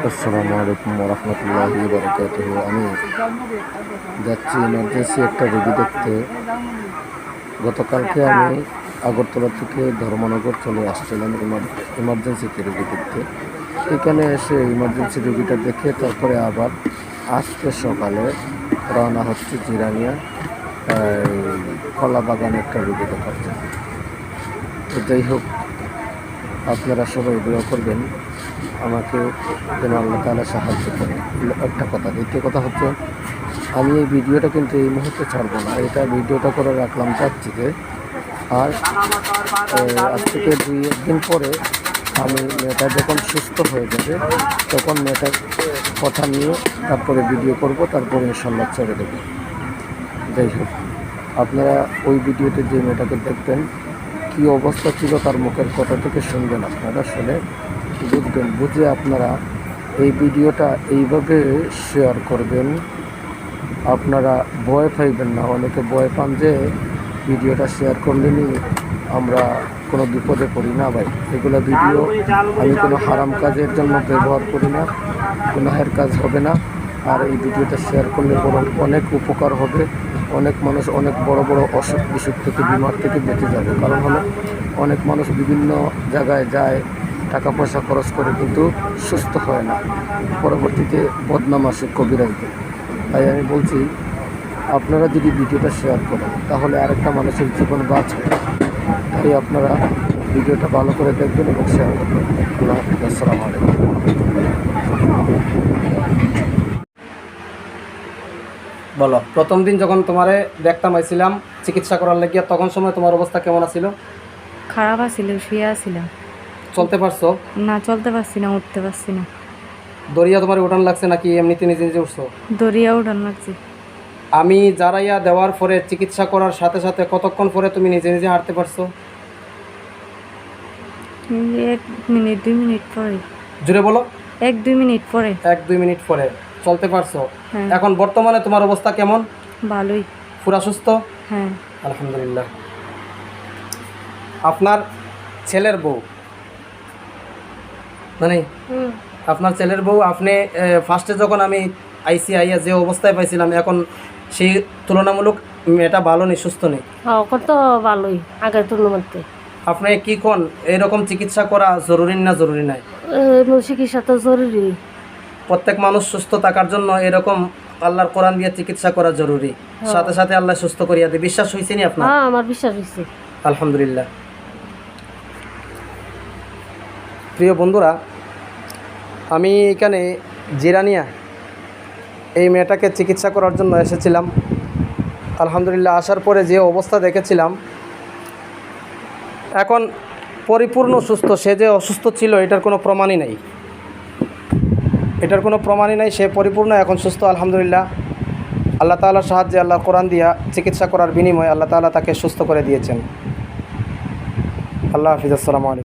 আসসালামু আলাইকুম ওরহমতুল্লাহি বারাকাতুহু। আমি যাচ্ছি ইমার্জেন্সি একটা রোগী দেখতে। গতকালকে আমি আগরতলা থেকে ধর্মনগর চলে আসছিলাম ইমার্জেন্সিতে রোগী দেখতে। এখানে এসে ইমার্জেন্সি রোগীটা দেখে তারপরে আবার আজকে সকালে রওনা হচ্ছে জিরানিয়া কলা বাগানে একটা রোগী দেখার জন্য। তো যাই হোক, আপনারা সবাই দোয়া করবেন আমাকে যেন আল্লাহ তাআলা সাহায্য করে। একটা কথা, দ্বিতীয় কথা হচ্ছে আমি এই ভিডিওটা কিন্তু এই মুহূর্তে ছাড়বো না, এটা ভিডিওটা করে রাখলাম চাচ্ছিতে। আর আজ থেকে 2-1 দিন পরে আমি মেয়েটা যখন সুস্থ হয়ে যাবে তখন মেয়েটার কথা নিয়ে তারপরে ভিডিও করব, তারপরে ইনশাল্লাহ ছেড়ে দেবো। যাই হোক, আপনারা ওই ভিডিওতে যে মেয়েটাকে দেখবেন কী অবস্থা ছিল তার মুখের কথা থেকে শুনবেন, আপনারা শুনে বুঝবেন, বুঝে আপনারা এই ভিডিওটা এইভাবে শেয়ার করবেন। আপনারা ভয় পাইবেন না। অনেকে ভয় পান যে ভিডিওটা শেয়ার করলেনই আমরা কোনো বিপদে পড়ি না। ভাই, এগুলো ভিডিও আমি কোনো হারাম কাজের জন্য ব্যবহার করি না, গুনাহের কাজ হবে না। আর এই ভিডিওটা শেয়ার করলে বরং অনেক উপকার হবে। অনেক মানুষ অনেক বড় বড় অসুখ বিসুখ থেকে, বিমার থেকে বেঁচে যাবে। কারণ হলো অনেক মানুষ বিভিন্ন জায়গায় যায়, টাকা পয়সা খরচ করে, কিন্তু সুস্থ হয় না, পরবর্তীতে বদনাম আসে কবিরাজদের। তাই আমি বলছি, আপনারা যদি ভিডিওটা শেয়ার করেন তাহলে আরেকটা মানুষের জীবন বাঁচবে। তাই আপনারা ভিডিওটা ভালো করে দেখবেন এবং শেয়ার করবেন। আল্লাহ হাফিজ। আসসালামু আলাইকুম। বলো, প্রথম দিন যখন তোমারে দেখতাম আইছিলাম চিকিৎসা করার লাগিয়া, তখন সময় তোমার অবস্থা কেমন ছিল? খারাপ আছিল, শুয়ে আসছিলাম। চলতে পারছো? না, চলতে পারছি না, উঠতে পারছি না। দড়িয়া তোমার উঠান লাগছে নাকি এমনিতে নিজে নিজে উঠছো? দড়িয়া উঠান লাগছে। আমি জারাইয়া দেওয়ার পরে চিকিৎসা করার সাথে সাথে কতক্ষণ পরে তুমি নিজে নিজে হাঁটতে পারছো? 1 মিনিট 2 মিনিট পরে। জুড়ে বলো। 1-2 মিনিট পরে। 1-2 মিনিট পরে চলতে পারছো? হ্যাঁ। এখন বর্তমানে তোমার অবস্থা কেমন? ভালোই। পুরা সুস্থ? হ্যাঁ। আলহামদুলিল্লাহ। আপনার ছেলের বউ মানে আপনার ছেলের বউ, আপনি ফার্স্টে যখন আমি আইয়া যে অবস্থায় পাইছিলাম, এখন সেই তুলনামূলক মেয়েটা ভালো নেই, সুস্থ নেই? কত ভালোই আগের তুলনাতে। আপনি কি কোন এরকম চিকিৎসা করা জরুরি না জরুরি নাই? চিকিৎসা তো জরুরি। প্রত্যেক মানুষ সুস্থ থাকার জন্য এরকম আল্লাহর কোরআন দিয়ে চিকিৎসা করা জরুরি। সাথে সাথে আল্লাহ সুস্থ করিয়া দেয়। বিশ্বাস হয়েছে নি আপনার? হ্যাঁ, আমার বিশ্বাস হয়েছে। আলহামদুলিল্লাহ। প্রিয় বন্ধুরা, আমি এখানে জিরানিয়া এই মেয়েটাকে চিকিৎসা করার জন্য এসেছিলাম। আলহামদুলিল্লাহ, আসার পরে যে অবস্থা দেখেছিলাম, এখন পরিপূর্ণ সুস্থ। সে যে অসুস্থ ছিল এটার কোনো প্রমাণই নাই, সে পরিপূর্ণ এখন সুস্থ আলহামদুলিল্লাহ। আল্লাহ তাআলার সাহায্যে, আল্লাহ কোরআন দিয়া চিকিৎসা করার বিনিময়ে আল্লাহ তাআলা তাকে সুস্থ করে দিয়েছেন। আল্লাহ হাফিজ। আসসালামু আলাইকুম।